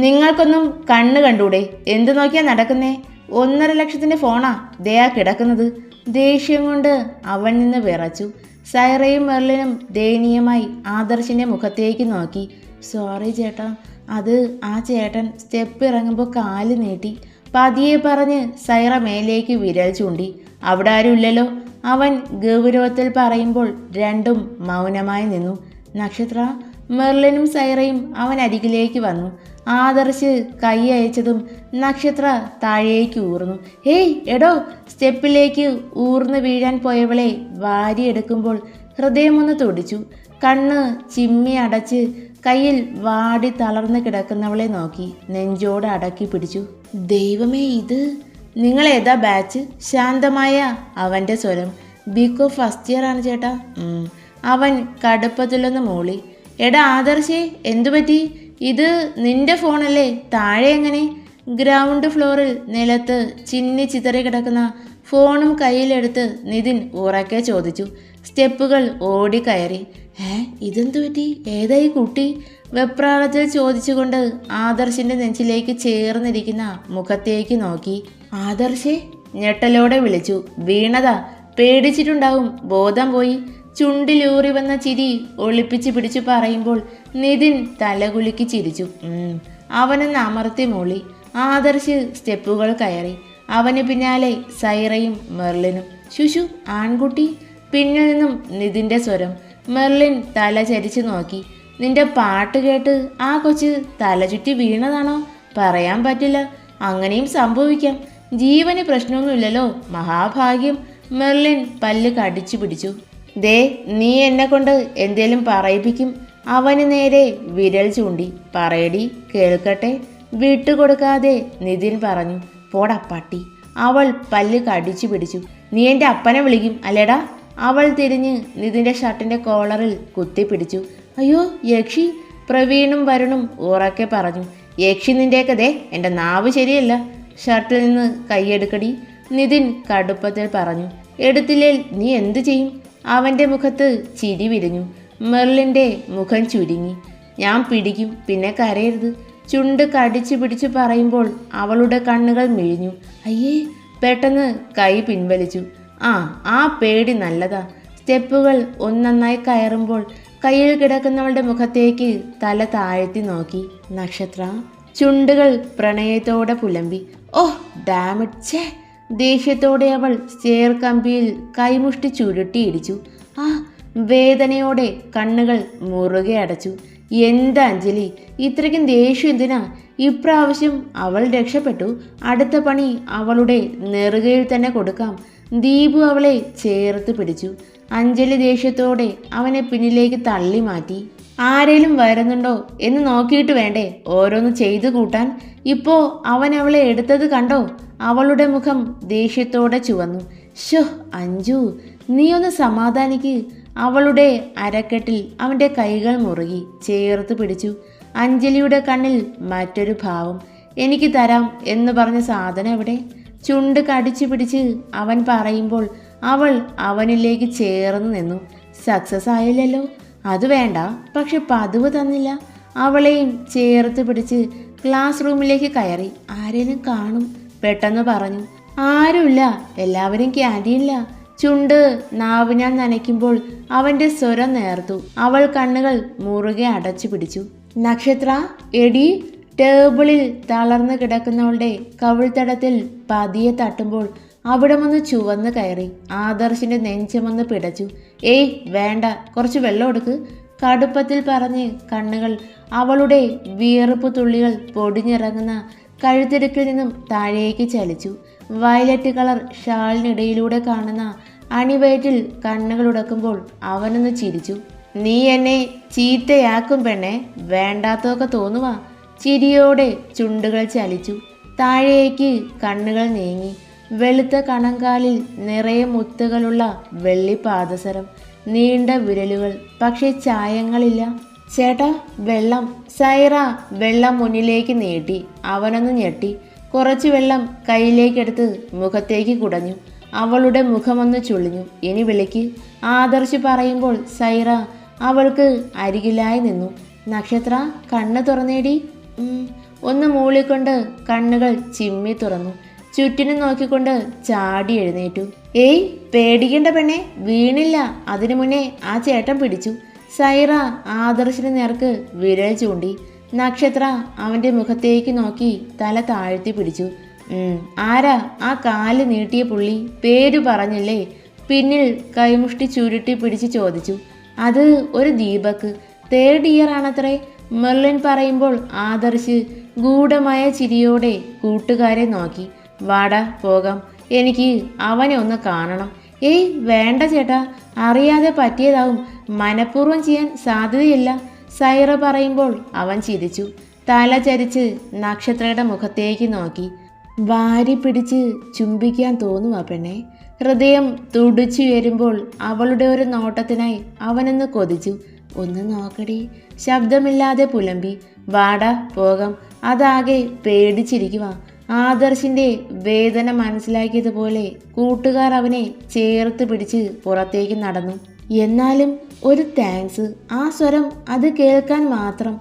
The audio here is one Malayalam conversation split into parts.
നിങ്ങൾക്കൊന്നും കണ്ണ് കണ്ടൂടെ? എന്തു നോക്കിയാ നടക്കുന്നേ? 1,50,000 ഫോണാ ദയാ കിടക്കുന്നത്. ദേഷ്യം കൊണ്ട് അവൻ നിന്ന് വിറച്ചു. സൈറയും മെർലിനും ദയനീയമായി ആദർശിൻ്റെ മുഖത്തേക്ക് നോക്കി. സോറി ചേട്ടാ, അത് ആ ചേട്ടൻ സ്റ്റെപ്പ് ഇറങ്ങുമ്പോൾ കാല് നീട്ടി. പതിയെ പറഞ്ഞ് സൈറ മേലേക്ക് വിരൽ ചൂണ്ടി. അവിടെ ആരും ഇല്ലല്ലോ, അവൻ ഗൗരവത്തിൽ പറയുമ്പോൾ രണ്ടും മൗനമായി നിന്നു. നക്ഷത്ര, മെർലിനും സൈറയും അവൻ അരികിലേക്ക് വന്നു. ആദർശ് കൈ അയച്ചതും നക്ഷത്ര താഴേക്ക് ഊർന്നു. ഹേയ് എടോ! സ്റ്റെപ്പിലേക്ക് ഊർന്നു വീഴാൻ പോയവളെ വാരിയെടുക്കുമ്പോൾ ഹൃദയമൊന്ന് തുടിച്ചു. കണ്ണ് ചിമ്മി അടച്ച് കയ്യിൽ വാടി തളർന്നു കിടക്കുന്നവളെ നോക്കി നെഞ്ചോട് അടക്കി പിടിച്ചു. ദൈവമേ, ഇത് നിങ്ങൾ ഏതാ ബാച്ച്? ശാന്തമായ അവൻ്റെ സ്വരം. ബികോ ഫസ്റ്റ് ഇയർ ആണ് ചേട്ടാ. അവൻ കടുപ്പത്തിലൊന്ന് മൂളി. എടാ ആദർശേ, എന്തുപറ്റി? ഇത് നിന്റെ ഫോണല്ലേ? താഴെ എങ്ങനെ? ഗ്രൗണ്ട് ഫ്ലോറിൽ നിലത്ത് ചിന്നി ചിതറി കിടക്കുന്ന ഫോണും കയ്യിലെടുത്ത് നിതിൻ ഉറക്കെ ചോദിച്ചു. സ്റ്റെപ്പുകൾ ഓടിക്കയറി. ഇതെന്തു പറ്റി? ഏതായി കുട്ടി? വെപ്രാളത്തിൽ ചോദിച്ചുകൊണ്ട് ആദർശിൻ്റെ നെഞ്ചിലേക്ക് ചേർന്നിരിക്കുന്ന മുഖത്തേക്ക് നോക്കി. ആദർശേ, ഞെട്ടലോടെ വിളിച്ചു. വീണതാ, പേടിച്ചിട്ടുണ്ടാവും, ബോധം പോയി. ചുണ്ടിലൂറി വന്ന ചിരി ഒളിപ്പിച്ച് പിടിച്ചു പറയുമ്പോൾ നിതിൻ തലകുലുക്കി ചിരിച്ചു. അവനൊന്ന് അമർത്തി മൂളി. ആദർശ് സ്റ്റെപ്പുകൾ കയറി. അവന് പിന്നാലെ സൈറയും മെർലിനും. ശുശു, ആൺകുട്ടി? പിന്നിൽ നിന്നും നിതിൻ്റെ സ്വരം. മെർലിൻ തല ചരിച്ചു നോക്കി. നിന്റെ പാട്ട് കേട്ട് ആ കൊച്ച് തല ചുറ്റി വീണതാണോ? പറയാൻ പറ്റില്ല, അങ്ങനെയും സംഭവിക്കാം. ജീവന് പ്രശ്നമൊന്നുമില്ലല്ലോ, മഹാഭാഗ്യം. മെർലിൻ പല്ല് കടിച്ചു പിടിച്ചു. ദേ, നീ എന്നെ കൊണ്ട് എന്തേലും പറയിപ്പിക്കും. അവന് നേരെ വിരൽ ചൂണ്ടി. പറയടി, കേൾക്കട്ടെ. വിട്ടുകൊടുക്കാതെ നിതിൻ പറഞ്ഞു. പോടാ പട്ടി. അവൾ പല്ല് കടിച്ചു പിടിച്ചു. നീ എൻ്റെ അപ്പനെ വിളിക്കും അല്ലേടാ? അവൾ തിരിഞ്ഞ് നിതിൻ്റെ ഷർട്ടിൻ്റെ കോളറിൽ കുത്തിപ്പിടിച്ചു. അയ്യോ യക്ഷി! പ്രവീണും വരുണും ഉറക്കെ പറഞ്ഞു. യക്ഷി നിൻ്റെയൊക്കെ ദേ, എൻ്റെ നാവ് ശരിയല്ല. ഷർട്ടിൽ നിന്ന് കൈയെടുക്കടി, നിതിൻ കടുപ്പത്തിൽ പറഞ്ഞു. എടുത്തില്ലേ നീ എന്തു ചെയ്യും? അവൻ്റെ മുഖത്ത് ചിരി വിരിഞ്ഞു. മെർലിൻ്റെ മുഖം ചുരുങ്ങി. ഞാൻ പിടിക്കും, പിന്നെ കരയരുത്. ചുണ്ട് കടിച്ചു പിടിച്ചു പറയുമ്പോൾ അവളുടെ കണ്ണുകൾ മിഴിഞ്ഞു. അയ്യേ! പെട്ടെന്ന് കൈ പിൻവലിച്ചു. ആ പേടി നല്ലതാ. സ്റ്റെപ്പുകൾ ഒന്നൊന്നായി കയറുമ്പോൾ കയ്യിൽ കിടക്കുന്നവളുടെ മുഖത്തേക്ക് തല താഴ്ത്തി നോക്കി. നക്ഷത്ര. ചുണ്ടുകൾ പ്രണയത്തോടെ പുലമ്പി. ഓഹ് ഡാമിറ്റ്! ഛേ! ദേഷ്യത്തോടെ അവൾ സ്റ്റെയർ കമ്പിയിൽ കൈമുഷ്ടി ചുരുട്ടിയിടിച്ചു. വേദനയോടെ കണ്ണുകൾ മുറുകെ അടച്ചു. എന്താ അഞ്ജലി, ഇത്രയ്ക്കും ദേഷ്യം എന്തിനാ? ഇപ്രാവശ്യം അവൾ രക്ഷപ്പെട്ടു. അടുത്ത പണി അവളുടെ നെറുകയിൽ തന്നെ കൊടുക്കാം. ദീപു അവളെ ചേർത്ത് പിടിച്ചു. അഞ്ജലി ദേഷ്യത്തോടെ അവനെ പിന്നിലേക്ക് തള്ളി മാറ്റി. ആരേലും വരുന്നുണ്ടോ എന്ന് നോക്കിയിട്ട് വേണ്ടേ ഓരോന്ന് ചെയ്തു കൂട്ടാൻ? ഇപ്പോ അവൻ അവളെ എടുത്തത് കണ്ടോ? അവളുടെ മുഖം ദേഷ്യത്തോടെ ചുവന്നു. ഷോ അഞ്ജു, നീ ഒന്ന് സമാധാനിക്ക്. അവളുടെ അരക്കെട്ടിൽ അവൻ്റെ കൈകൾ മുറുകി ചേർത്ത് പിടിച്ചു. അഞ്ജലിയുടെ കണ്ണിൽ മറ്റൊരു ഭാവം. എനിക്ക് തരാം എന്ന് പറഞ്ഞ സാധനം എവിടെ? ചുണ്ട് കടിച്ചു പിടിച്ച് അവൻ പറയുമ്പോൾ അവൾ അവനിലേക്ക് ചേർന്ന് നിന്നു. സക്സസ് ആയില്ലല്ലോ. അത് വേണ്ട, പക്ഷെ പതിവ് തന്നില്ല. അവളെയും ചേർത്ത് പിടിച്ച് ക്ലാസ് റൂമിലേക്ക് കയറി. ആരേലും കാണും പെട്ടെന്ന് പറഞ്ഞു. ആരുമില്ല, എല്ലാവരും ക്യാൻറ്റീനില്ല. ചുണ്ട് നാവ് ഞാൻ നനയ്ക്കുമ്പോൾ അവൻ്റെ സ്വരം നേർത്തു. അവൾ കണ്ണുകൾ മുറുകെ അടച്ചു പിടിച്ചു. നക്ഷത്ര, എടി! ടേബിളിൽ തളർന്നു കിടക്കുന്നവളുടെ കവിൾത്തടത്തിൽ പതിയെ തട്ടുമ്പോൾ അവിടമൊന്ന് ചുവന്ന് കയറി. ആദർശിൻ്റെ നെഞ്ചമൊന്ന് പിടച്ചു. ഏയ് വേണ്ട, കുറച്ച് വെള്ളം എടുക്ക്. കടുപ്പത്തിൽ പറഞ്ഞ് കണ്ണുകൾ അവളുടെ വിയർപ്പ് തുള്ളികൾ പൊടിഞ്ഞിറങ്ങുന്ന കഴുത്തിടുക്കിൽ നിന്നും താഴേക്ക് ചലിച്ചു. വയലറ്റ് കളർ ഷാളിനിടയിലൂടെ കാണുന്ന അണിവയറ്റിൽ കണ്ണുകൾ ഉടക്കുമ്പോൾ അവനൊന്ന് ചിരിച്ചു. നീ എന്നെ ചീത്തയാക്കും പെണ്ണെ, വേണ്ടാത്തതൊക്കെ തോന്നുവാ. ചിരിയോടെ ചുണ്ടുകൾ ചലിച്ചു. താഴേക്ക് കണ്ണുകൾ നീങ്ങി. വെളുത്ത കണങ്കാലിൽ നിറയെ മുത്തുകളുള്ള വെള്ളി പാദസരം, നീണ്ട വിരലുകൾ, പക്ഷേ ചായങ്ങളില്ല. ചേട്ടാ വെള്ളം. സൈറ വെള്ളം മുന്നിലേക്ക് നീട്ടി. അവനൊന്ന് ഞെട്ടി. കുറച്ച് വെള്ളം കയ്യിലേക്കെടുത്ത് മുഖത്തേക്ക് കുടഞ്ഞു. അവളുടെ മുഖമൊന്ന് ചുളിഞ്ഞു. ഇനി വിളിക്ക്. ആദർശ് പറയുമ്പോൾ സൈറ അവൾക്ക് അരികിലായി നിന്നു. നക്ഷത്ര, കണ്ണ് തുറന്നേടി. ഒന്ന് മൂളിക്കൊണ്ട് കണ്ണുകൾ ചിമ്മി തുറന്നു. ചുറ്റിനും നോക്കിക്കൊണ്ട് ചാടി എഴുന്നേറ്റു. ഏയ് പേടിക്കേണ്ട പെണ്ണെ, വീണില്ല. അതിനു മുന്നേ ആ ചേട്ടൻ പിടിച്ചു. സൈറ ആദർശിന് നേർക്ക് വിരൽ ചൂണ്ടി. നക്ഷത്ര അവൻ്റെ മുഖത്തേക്ക് നോക്കി തല താഴ്ത്തി പിടിച്ചു. ആരാ ആ കാല് നീട്ടിയ പുള്ളി? പേര് പറഞ്ഞില്ലേ? പിന്നിൽ കൈമുഷ്ടി ചുരുട്ടി പിടിച്ച് ചോദിച്ചു. അത് ഒരു ദീപക്, 3rd ഇയർ ആണത്രേ. മെർലിൻ പറയുമ്പോൾ ആദർശ് ഗൂഢമായ ചിരിയോടെ കൂട്ടുകാരെ നോക്കി. വാടാ പോകാം, എനിക്ക് അവനെ ഒന്ന് കാണണം. ഏയ് വേണ്ട ചേട്ടാ, അറിയാതെ പറ്റിയതാവും, മനഃപൂർവ്വം ചെയ്യാൻ സാധ്യതയില്ല. സൈറ പറയുമ്പോൾ അവൻ ചിരിച്ചു. തല ചരിച്ച് നക്ഷത്രയുടെ മുഖത്തേക്ക് നോക്കി. വാരി പിടിച്ച് ചുംബിക്കാൻ തോന്നുവാ പെണ്ണെ. ഹൃദയം തുടിച്ചുയരുമ്പോൾ അവളുടെ ഒരു നോട്ടത്തിനായി അവനൊന്ന് കൊതിച്ചു. ഒന്ന് നോക്കടി, ശബ്ദമില്ലാതെ പുലമ്പി. വാടാ പോകാം. അതാകെ പേടിച്ചിരിക്കുക. ആദർശിൻ്റെ വേദന മനസ്സിലാക്കിയതുപോലെ കൂട്ടുകാർ അവനെ ചേർത്ത് പിടിച്ച് പുറത്തേക്ക് നടന്നു. എന്നാലും ഒരു താങ്ക്സ്. ആ സ്വരം, അത് കേൾക്കാൻ മാത്രം.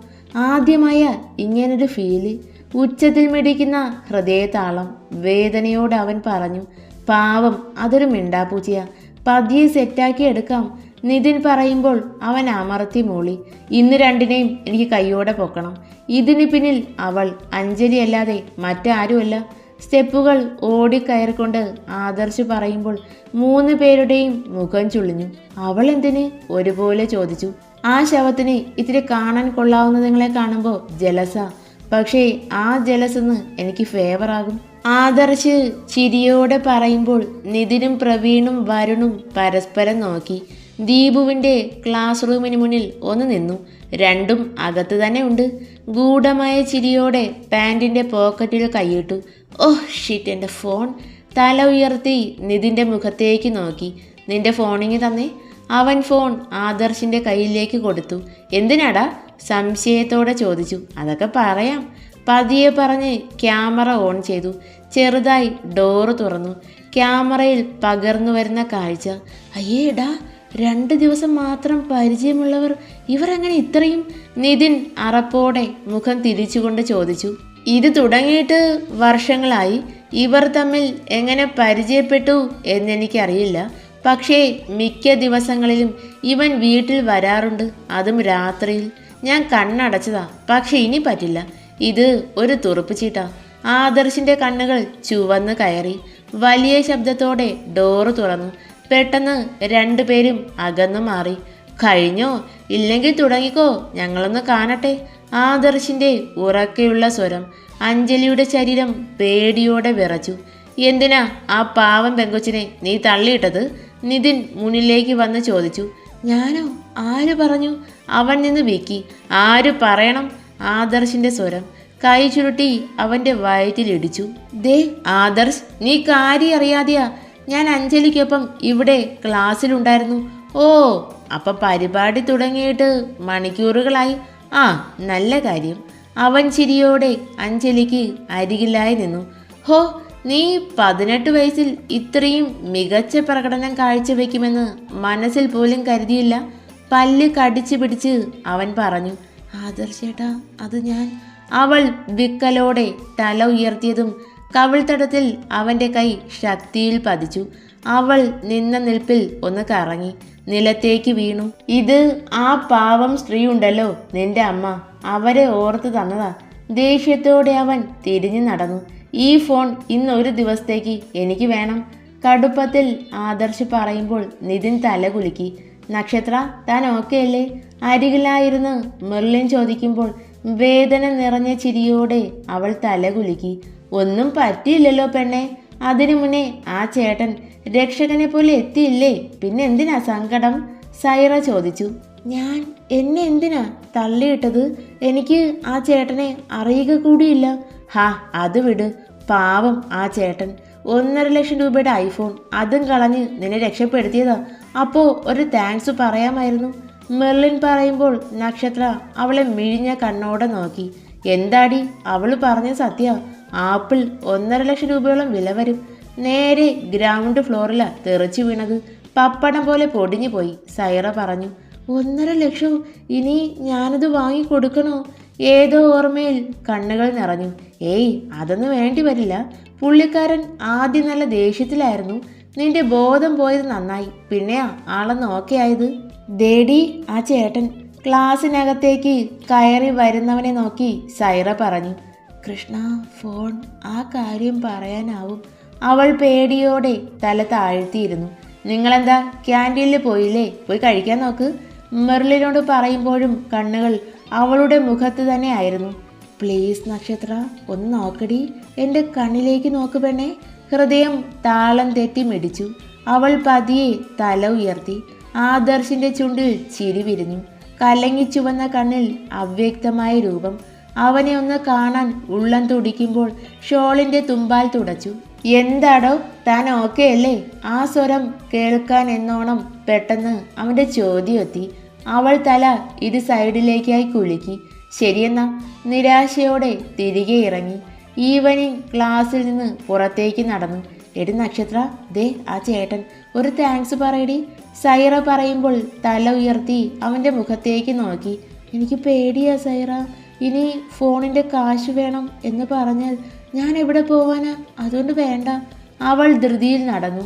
ആദ്യമായ ഇങ്ങനൊരു ഫീല്. ഉച്ചത്തിൽ മിടിക്കുന്ന ഹൃദയതാളം. വേദനയോട് അവൻ പറഞ്ഞു. പാവം, അതൊരു മിണ്ടാപ്പൂച്ചയാ, പതിയെ സെറ്റാക്കി എടുക്കാം. നിതിൻ പറയുമ്പോൾ അവൻ അമർത്തി മൂളി. ഇന്ന് രണ്ടിനെയും എനിക്ക് കൈയോടെ പൊക്കണം. ഇതിന് പിന്നിൽ അവൾ, അഞ്ജലി അല്ലാതെ മറ്റാരുമല്ല. സ്റ്റെപ്പുകൾ ഓടിക്കയറിക്കൊണ്ട് ആദർശ് പറയുമ്പോൾ 3 പേരുടെയും മുഖം ചുളിഞ്ഞു. അവൾ എന്തിന് ഒരുപോലെ ചോദിച്ചു. ആ ശവത്തിന് ഇത്തിരി കാണാൻ കൊള്ളാവുന്നതുങ്ങളെ കാണുമ്പോൾ ജലസ. പക്ഷേ ആ ജലസെന്ന് എനിക്ക് ഫേവറാകും. ആദർശ് ചിരിയോടെ പറയുമ്പോൾ നിതിനും പ്രവീണും വരുണും പരസ്പരം നോക്കി. ദീപുവിൻ്റെ ക്ലാസ് റൂമിന് മുന്നിൽ ഒന്ന് നിന്നു. രണ്ടും അകത്ത് തന്നെ ഉണ്ട്. ഗൂഢമായ ചിരിയോടെ പാൻറ്റിൻ്റെ പോക്കറ്റിൽ കൈയിട്ടു. ഓഹ് ഷിറ്റ്, എൻ്റെ ഫോൺ. തല ഉയർത്തി നിതിൻ്റെ മുഖത്തേക്ക് നോക്കി. നിന്റെ ഫോണിങ് തന്നെ. അവൻ ഫോൺ ആദർശിൻ്റെ കയ്യിലേക്ക് കൊടുത്തു. എന്തിനാടാ? സംശയത്തോടെ ചോദിച്ചു. അതൊക്കെ പറയാം, പതിയെ പറഞ്ഞ് ക്യാമറ ഓൺ ചെയ്തു. ചെറുതായി ഡോറ് തുറന്നു. ക്യാമറയിൽ പകർന്നു വരുന്ന കാഴ്ച. അയ്യേടാ, 2 ദിവസം മാത്രം പരിചയമുള്ളവർ, ഇവരെങ്ങനെ ഇത്രയും? നിതിൻ അറപ്പോടെ മുഖം തിരിച്ചുകൊണ്ട് ചോദിച്ചു. ഇത് തുടങ്ങിയിട്ട് വർഷങ്ങളായി. ഇവർ തമ്മിൽ എങ്ങനെ പരിചയപ്പെട്ടു എന്നെനിക്കറിയില്ല. പക്ഷേ മിക്ക ദിവസങ്ങളിലും ഇവൻ വീട്ടിൽ വരാറുണ്ട്, അതും രാത്രിയിൽ. ഞാൻ കണ്ണടച്ചതാ, പക്ഷെ ഇനി പറ്റില്ല. ഇത് ഒരു തുറുപ്പ് ചീട്ടാ. ആദർശിൻ്റെ കണ്ണുകൾ ചുവന്ന് കയറി. വലിയ ശബ്ദത്തോടെ ഡോറ് തുറന്നു. പെട്ടെന്ന് 2 പേരും അകന്നു മാറി. കഴിഞ്ഞോ? ഇല്ലെങ്കിൽ തുടങ്ങിക്കോ, ഞങ്ങളൊന്ന് കാണട്ടെ. ആദർശിൻ്റെ ഉറക്കെയുള്ള സ്വരം. അഞ്ജലിയുടെ ശരീരം പേടിയോടെ വിറച്ചു. എന്തിനാ ആ പാവം പെങ്കൊച്ചിനെ നീ തള്ളിയിട്ടത്? നിതിൻ മുന്നിലേക്ക് വന്ന് ചോദിച്ചു. ഞാനോ? ആര് പറഞ്ഞു? അവൻ നിന്ന് വിക്കി. ആര് പറയണം? ആദർശിൻ്റെ സ്വരം. കൈ ചുരുട്ടി അവൻ്റെ വയറ്റിലിടിച്ചു. ദേ ആദർശ്, നീ കാര്യം അറിയാതെയാ. ഞാൻ അഞ്ജലിക്കൊപ്പം ഇവിടെ ക്ലാസ്സിലുണ്ടായിരുന്നു. ഓ, അപ്പം പരിപാടി തുടങ്ങിയിട്ട് മണിക്കൂറുകളായി. ആ, നല്ല കാര്യം. അവൻ ചിരിയോടെ അഞ്ജലിക്ക് അരികിലായി നിന്നു. ഹോ, നീ 18 വയസ്സിൽ ഇത്രയും മികച്ച പ്രകടനം കാഴ്ചവെക്കുമെന്ന് മനസ്സിൽ പോലും കരുതിയില്ല. പല്ല് കടിച്ചു പിടിച്ച് അവൻ പറഞ്ഞു. ആദർശേട്ടാ, അത് ഞാൻ. അവൾ വിക്കലോടെ തല ഉയർത്തിയതും കവിൾത്തടത്തിൽ അവൻ്റെ കൈ ശക്തിയിൽ പതിച്ചു. അവൾ നിന്ന നിൽപ്പിൽ ഒന്ന് കറങ്ങി നിലത്തേക്ക് വീണു. ഇത് ആ പാവം സ്ത്രീ ഉണ്ടല്ലോ, നിന്റെ അമ്മ. അവരെ ഓർത്ത് തന്നതാ. ദേഷ്യത്തോടെ അവൻ തിരിഞ്ഞു നടന്നു. ഈ ഫോൺ ഇന്ന് ഒരു ദിവസത്തേക്ക് എനിക്ക് വേണം. കടുപ്പത്തിൽ ആദർശ് പറയുമ്പോൾ നിതിൻ തല കുലുക്കി. നക്ഷത്ര, താൻ ഓക്കെ അല്ലേ? അരികിലായിരുന്ന് മെർലിൻ ചോദിക്കുമ്പോൾ വേദന നിറഞ്ഞ ചിരിയോടെ അവൾ തല കുലുക്കി. ഒന്നും പറ്റിയില്ലല്ലോ പെണ്ണെ. അതിനു മുന്നേ ആ ചേട്ടൻ രക്ഷകനെ പോലെ എത്തിയില്ലേ? പിന്നെ എന്തിനാ സങ്കടം? സൈറ ചോദിച്ചു. എന്നെ എന്തിനാ തള്ളിയിട്ടത്? എനിക്ക് ആ ചേട്ടനെ അറിയുക കൂടിയില്ല. ഹാ, അത് വിട്. പാവം ആ ചേട്ടൻ. 1.5 ലക്ഷം രൂപയുടെ ഐഫോൺ, അതും കളഞ്ഞ് നിന്നെ രക്ഷപ്പെടുത്തിയതാ. അപ്പോൾ ഒരു താങ്ക്സ് പറയാമായിരുന്നു. മെർലിൻ പറയുമ്പോൾ നക്ഷത്ര അവളെ മിഴിഞ്ഞ കണ്ണോടെ നോക്കി. എന്താടി, അവൾ പറഞ്ഞ സത്യ. ആപ്പിൾ 1.5 ലക്ഷം രൂപയോളം വില വരും. നേരെ ഗ്രൗണ്ട് ഫ്ലോറിലാ തെറിച്ചു വീണത്. പപ്പടം പോലെ പൊടിഞ്ഞു പോയി. സൈറ പറഞ്ഞു. 1.5 ലക്ഷം? ഇനി ഞാനത് വാങ്ങിക്കൊടുക്കണോ? ഏതോ ഓർമ്മയിൽ കണ്ണുകൾ നിറഞ്ഞു. ഏയ്, അതൊന്നും വേണ്ടി വരില്ല. പുള്ളിക്കാരൻ ആദ്യം നല്ല ദേഷ്യത്തിലായിരുന്നു. നിന്റെ ബോധം പോയത് നന്നായി. പിന്നെയാ ആളെന്ന് ഓക്കെ ആയത്. ദേടി, ആ ചേട്ടൻ. ക്ലാസ്സിനകത്തേക്ക് കയറി വരുന്നവനെ നോക്കി സൈറ പറഞ്ഞു. കൃഷ്ണ, ഫോൺ. ആ കാര്യം പറയാനാവും. അവൾ പേടിയോടെ തല താഴ്ത്തിയിരുന്നു. നിങ്ങളെന്താ ക്യാൻറ്റീനിൽ പോയില്ലേ? പോയി കഴിക്കാൻ നോക്ക്. മെർലിനോട് പറയുമ്പോഴും കണ്ണുകൾ അവളുടെ മുഖത്ത് തന്നെ ആയിരുന്നു. പ്ലീസ് നക്ഷത്ര, ഒന്ന് നോക്കടി. എൻ്റെ കണ്ണിലേക്ക് നോക്ക് പെണ്ണേ. ഹൃദയം താളം തെറ്റി മിടിച്ചു. അവൾ പതിയെ തല ഉയർത്തി. ആദർശിൻ്റെ ചുണ്ടിൽ ചിരി വിരിഞ്ഞു. കലങ്ങി ചുവന്ന കണ്ണിൽ അവ്യക്തമായ രൂപം. അവനെ ഒന്ന് കാണാൻ ഉള്ളം തുടിക്കുമ്പോൾ ഷോളിൻ്റെ തുമ്പാൽ തുടച്ചു. എന്താടോ, താൻ ഓക്കെ അല്ലേ? ആ സ്വരം കേൾക്കാൻ എന്നോണം പെട്ടെന്ന് അവൻ്റെ ചോദ്യം എത്തി. അവൾ തല ഇരു സൈഡിലേക്കായി കുലുക്കി. ശരിയെന്നാ. നിരാശയോടെ തിരികെ ഇറങ്ങി. ഈവനിങ് ക്ലാസ്സിൽ നിന്ന് പുറത്തേക്ക് നടന്നു. എടി നക്ഷത്ര, ദേ ആ ചേട്ടൻ. ഒരു താങ്ക്സ് പറയടി. സൈറ പറയുമ്പോൾ തല ഉയർത്തി അവൻ്റെ മുഖത്തേക്ക് നോക്കി. എനിക്ക് പേടിയാ സൈറ. ഇനി ഫോണിൻ്റെ കാശ് വേണം എന്ന് പറഞ്ഞാൽ ഞാൻ എവിടെ പോവാനാ? അതുകൊണ്ട് വേണ്ട. അവൾ ധൃതിയിൽ നടന്നു.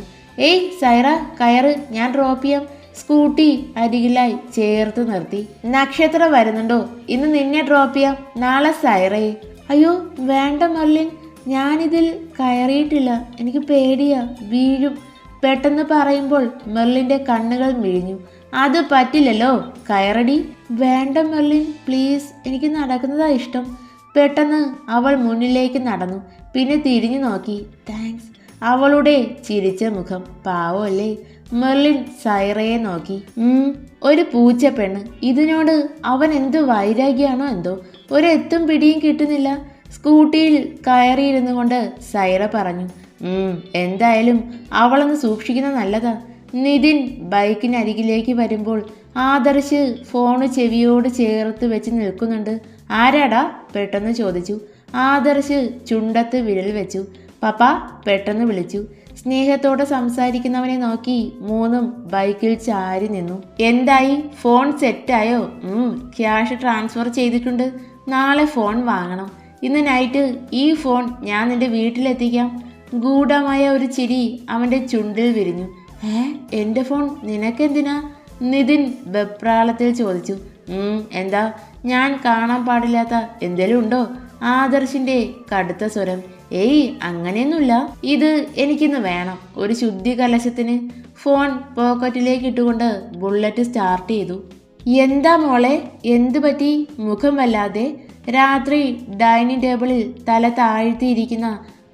ഏയ് സൈറ, കയറ്, ഞാൻ ഡ്രോപ്പ് ചെയ്യാം. സ്കൂട്ടി അരികിലായി ചേർത്ത് നിർത്തി. നക്ഷത്ര വരുന്നുണ്ടോ? ഇന്ന് നിന്നെ ഡ്രോപ്പ് ചെയ്യാം. നാളെ സൈറയെ. അയ്യോ വേണ്ട മെർലിൻ, ഞാനിതിൽ കയറിയിട്ടില്ല. എനിക്ക് പേടിയാ, വീഴും. പെട്ടെന്ന് പറയുമ്പോൾ മെർലിൻ്റെ കണ്ണുകൾ മിഴിഞ്ഞു. അത് പറ്റില്ലല്ലോ, കയറടി. വേണ്ട മെർലിൻ, പ്ലീസ്, എനിക്ക് നടക്കുന്നതാ ഇഷ്ടം. പെട്ടെന്ന് അവൾ മുന്നിലേക്ക് നടന്നു. പിന്നെ തിരിഞ്ഞു നോക്കി. താങ്ക്സ്. അവളുടെ ചിരിച്ച മുഖം. പാവമല്ലേ? മെർലിൻ സൈറയെ നോക്കി. ഒരു പൂച്ച പെണ്ണ്. ഇതിനോട് അവൻ എന്ത് വൈരാഗ്യമാണോ എന്തോ. ഒരെത്തും പിടിയും കിട്ടുന്നില്ല. സ്കൂട്ടിയിൽ കയറിയിരുന്നു കൊണ്ട് സൈറ പറഞ്ഞു. എന്തായാലും അവളൊന്ന് സൂക്ഷിക്കുന്നത് നല്ലതാ. നിതിൻ ബൈക്കിനരികിലേക്ക് വരുമ്പോൾ ആദർശ് ഫോണ് ചെവിയോട് ചേർത്ത് വെച്ച് നിൽക്കുന്നുണ്ട്. ആരാടാ? പെട്ടെന്ന് ചോദിച്ചു. ആദർശ് ചുണ്ടത്ത് വിരൽ വെച്ചു. പപ്പ, പെട്ടെന്ന് വിളിച്ചു. സ്നേഹത്തോടെ സംസാരിക്കുന്നവനെ നോക്കി മൂന്നും ബൈക്കിൽ ചാരി നിന്നു. എന്തായി? ഫോൺ സെറ്റായോ? ക്യാഷ് ട്രാൻസ്ഫർ ചെയ്തിട്ടുണ്ട്. നാളെ ഫോൺ വാങ്ങണം. ഇന്ന് നൈറ്റ് ഈ ഫോൺ ഞാൻ നിന്റെ വീട്ടിലെത്തിക്കാം. ഗൂഢമായ ഒരു ചിരി അവൻ്റെ ചുണ്ടിൽ വിരിഞ്ഞു. എൻ്റെ ഫോൺ നിനക്കെന്തിനാ? നിതിൻ വെപ്രാളത്തിൽ ചോദിച്ചു. എന്താ? ഞാൻ കാണാൻ പാടില്ലാത്ത എന്തേലും ഉണ്ടോ? ആദർശിൻ്റെ കടുത്ത സ്വരം. ഏയ്, അങ്ങനെയൊന്നുമില്ല. ഇത് എനിക്കിന്ന് വേണം. ഒരു ശുദ്ധി കലശത്തിന്. ഫോൺ പോക്കറ്റിലേക്ക് ഇട്ടുകൊണ്ട് ബുള്ളറ്റ് സ്റ്റാർട്ട് ചെയ്തു. എന്താ മോളെ, എന്തു പറ്റി? മുഖം വല്ലാതെ. രാത്രി ഡൈനിങ് ടേബിളിൽ തല താഴ്ത്തിയിരിക്കുന്ന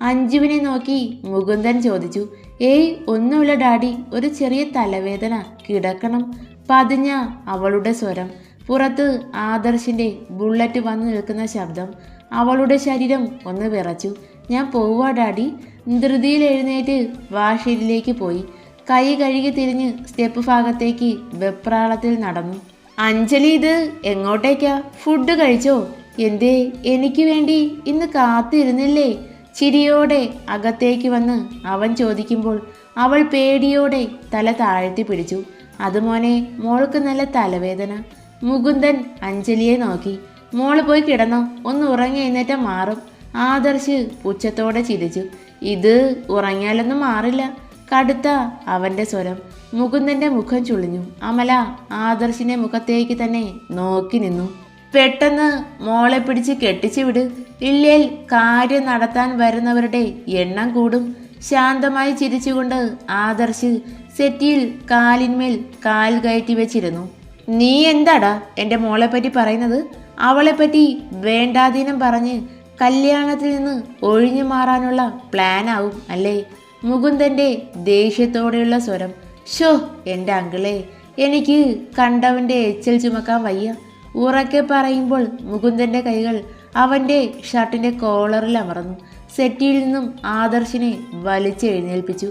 അഞ്ജുവിനെ നോക്കി മുകുന്ദൻ ചോദിച്ചു. ഏയ്, ഒന്നുമില്ല ഡാഡി, ഒരു ചെറിയ തലവേദന, കിടക്കണം. പതിഞ്ഞ അവളുടെ സ്വരം. പുറത്ത് ആദർശിൻ്റെ ബുള്ളറ്റ് വന്നു നിൽക്കുന്ന ശബ്ദം. അവളുടെ ശരീരം ഒന്ന് വിറച്ചു. ഞാൻ പോവാ ഡാഡി. ധൃതിയിൽ എഴുന്നേറ്റ് വാഷേരിയിലേക്ക് പോയി. കൈ കഴുകി തിരിഞ്ഞ് സ്റ്റെപ്പ് ഭാഗത്തേക്ക് വെപ്രാളത്തിൽ നടന്നു. അഞ്ജലി, ഇത് എങ്ങോട്ടേക്കാ? ഫുഡ് കഴിച്ചോ? എന്തേ, എനിക്ക് വേണ്ടി ഇന്ന് കാത്തിരുന്നില്ലേ? ചിരിയോടെ അകത്തേക്ക് വന്ന് അവൻ ചോദിക്കുമ്പോൾ അവൾ പേടിയോടെ തല താഴ്ത്തി പിടിച്ചു. അതുമോനെ, മോൾക്ക് നല്ല തലവേദന. മുകുന്ദൻ അഞ്ജലിയെ നോക്കി. മോള് പോയി കിടന്നോ, ഒന്ന് ഉറങ്ങി എഴുന്നേറ്റാൽ മാറും. ആദർശ് പുച്ഛത്തോടെ ചിരിച്ചു. ഇത് ഉറങ്ങിയാലൊന്നും മാറില്ല. കടുത്ത അവൻ്റെ സ്വരം. മുകുന്ദൻ്റെ മുഖം ചുളിഞ്ഞു. അമല ആദർശിൻ്റെ മുഖത്തേക്ക് തന്നെ നോക്കി നിന്നു. പെട്ടെന്ന് മോളെ പിടിച്ച് കെട്ടിച്ചു വിട്. ഇല്ലേൽ കാര്യം നടത്താൻ വരുന്നവരുടെ എണ്ണം കൂടും. ശാന്തമായി ചിരിച്ചുകൊണ്ട് ആദർശ് സെറ്റിയിൽ കാലിന്മേൽ കാൽ കയറ്റി വെച്ചിരുന്നു. നീ എന്താടാ എൻ്റെ മോളെപ്പറ്റി പറയുന്നത്? അവളെപ്പറ്റി വേണ്ടാധീനം പറഞ്ഞ് കല്യാണത്തിൽ നിന്ന് ഒഴിഞ്ഞു മാറാനുള്ള പ്ലാനാവും അല്ലേ? മുകുന്ദൻ്റെ ദേഷ്യത്തോടെയുള്ള സ്വരം. ഷോ എൻ്റെ അങ്കിളെ, എനിക്ക് കണ്ടവൻ്റെ എച്ചൽ ചുമക്കാൻ വയ്യ. ഉറക്കെ പറയുമ്പോൾ മുകുന്ദൻ്റെ കൈകൾ അവൻ്റെ ഷർട്ടിൻ്റെ കോളറിൽ അമർന്നു. സെറ്റിയിൽ നിന്നും ആദർശിനെ വലിച്ചെഴുന്നേൽപ്പിച്ചു.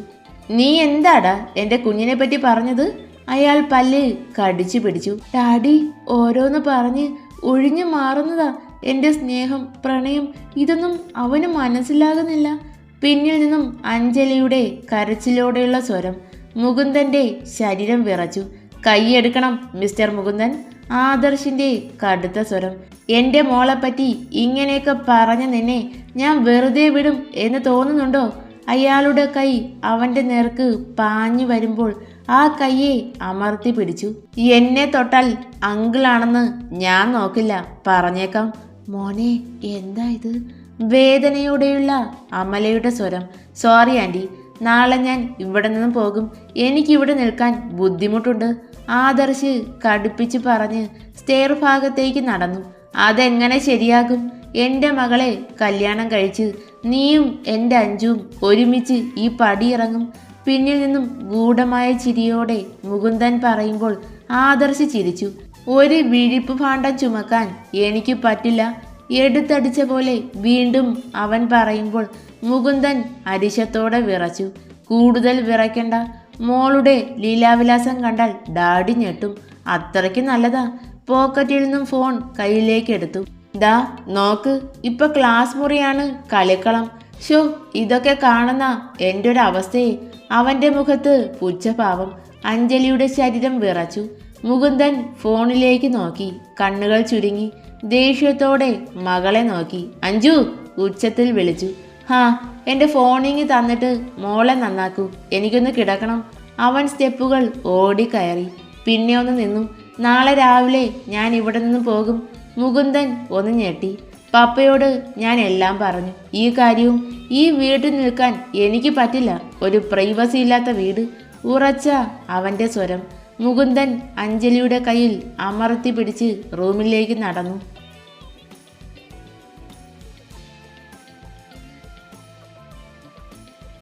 നീ എന്താടാ എൻ്റെ കുഞ്ഞിനെ പറ്റി പറഞ്ഞത്? അയാൾ പല്ല് കടിച്ചു പിടിച്ചു. ഡാഡി, ഓരോന്ന് പറഞ്ഞ് ഒഴിഞ്ഞു മാറുന്നതാ എൻ്റെ സ്നേഹം, പ്രണയം. ഇതൊന്നും അവന് മനസ്സിലാകുന്നില്ല. പിന്നിൽ നിന്നും അഞ്ജലിയുടെ കരച്ചിലോടെയുള്ള സ്വരം. മുകുന്ദൻ്റെ ശരീരം വിറച്ചു. കൈയെടുക്കണം മിസ്റ്റർ മുകുന്ദൻ. ആദർശിന്റെ കടുത്ത സ്വരം. എൻ്റെ മോളെപ്പറ്റി ഇങ്ങനെയൊക്കെ പറഞ്ഞ നിന്നെ ഞാൻ വെറുതെ വിടും എന്ന് തോന്നുന്നുണ്ടോ? അയാളുടെ കൈ അവൻ്റെ നേർക്ക് പാഞ്ഞു വരുമ്പോൾ ആ കൈയെ അമർത്തി പിടിച്ചു. എന്നെ തൊട്ടാൽ അങ്കിളാണെന്ന് ഞാൻ നോക്കില്ല, പറഞ്ഞേക്കാം. മോനെ, എന്താ ഇത്? വേദനയോടെയുള്ള അമലയുടെ സ്വരം. സോറി ആൻറ്റി, നാളെ ഞാൻ ഇവിടെ നിന്നും പോകും. എനിക്കിവിടെ നിൽക്കാൻ ബുദ്ധിമുട്ടുണ്ട്. ആദർശ് കടുപ്പിച്ച് പറഞ്ഞ് സ്റ്റെയർ ഭാഗത്തേക്ക് നടന്നു. അതെങ്ങനെ ശരിയാകും? എൻ്റെ മകളെ കല്യാണം കഴിച്ച് നീയും എൻ്റെ അഞ്ചും ഒരുമിച്ച് ഈ പടിയിറങ്ങും. പിന്നിൽ നിന്നും ഗൂഢമായ ചിരിയോടെ മുകുന്ദൻ പറയുമ്പോൾ ആദർശ് ചിരിച്ചു. ഒരു വിഴിപ്പ് ഭാണ്ഡം ചുമക്കാൻ എനിക്ക് പറ്റില്ല. എടുത്തടിച്ച പോലെ വീണ്ടും അവൻ പറയുമ്പോൾ മുകുന്ദൻ അരിശത്തോടെ വിറച്ചു. കൂടുതൽ വിറയ്ക്കണ്ട, മോളുടെ ലീലാവിലാസം കണ്ടാൽ ഡാഡി ഞെട്ടും. അത്രയ്ക്ക് നല്ലതാ. പോക്കറ്റിൽ നിന്നും ഫോൺ കയ്യിലേക്ക് എടുത്തു. ദാ നോക്ക്, ഇപ്പൊ ക്ലാസ് മുറിയാണ് കളിക്കളം. ഷോ, ഇതൊക്കെ കാണുന്ന എൻ്റെ ഒരു അവസ്ഥയെ. അവൻ്റെ മുഖത്ത് പുച്ഛഭാവം. അഞ്ജലിയുടെ ശരീരം വിറച്ചു. മുകുന്ദൻ ഫോണിലേക്ക് നോക്കി. കണ്ണുകൾ ചുരുങ്ങി. ദേഷ്യത്തോടെ മകളെ നോക്കി. അഞ്ജു, ഉച്ചത്തിൽ വിളിച്ചു. ഹാ, എൻ്റെ ഫോണിങ് തന്നിട്ട് മോളെ നന്നാക്കൂ, എനിക്കൊന്ന് കിടക്കണം. അവൻ സ്റ്റെപ്പുകൾ ഓടിക്കയറി. പിന്നെ ഒന്ന് നിന്നു. നാളെ രാവിലെ ഞാൻ ഇവിടെ നിന്ന് പോകും. മുകുന്ദൻ ഒന്ന് ഞെട്ടി. പപ്പയോട് ഞാൻ എല്ലാം പറഞ്ഞു. ഈ കാര്യവും ഈ വീട്ടിൽ നിൽക്കാൻ എനിക്ക് പറ്റില്ല. ഒരു പ്രൈവസി ഇല്ലാത്ത വീട്. ഉറച്ച അവൻ്റെ സ്വരം. മുകുന്ദൻ അഞ്ജലിയുടെ കയ്യിൽ അമർത്തി പിടിച്ച് റൂമിലേക്ക് നടന്നു.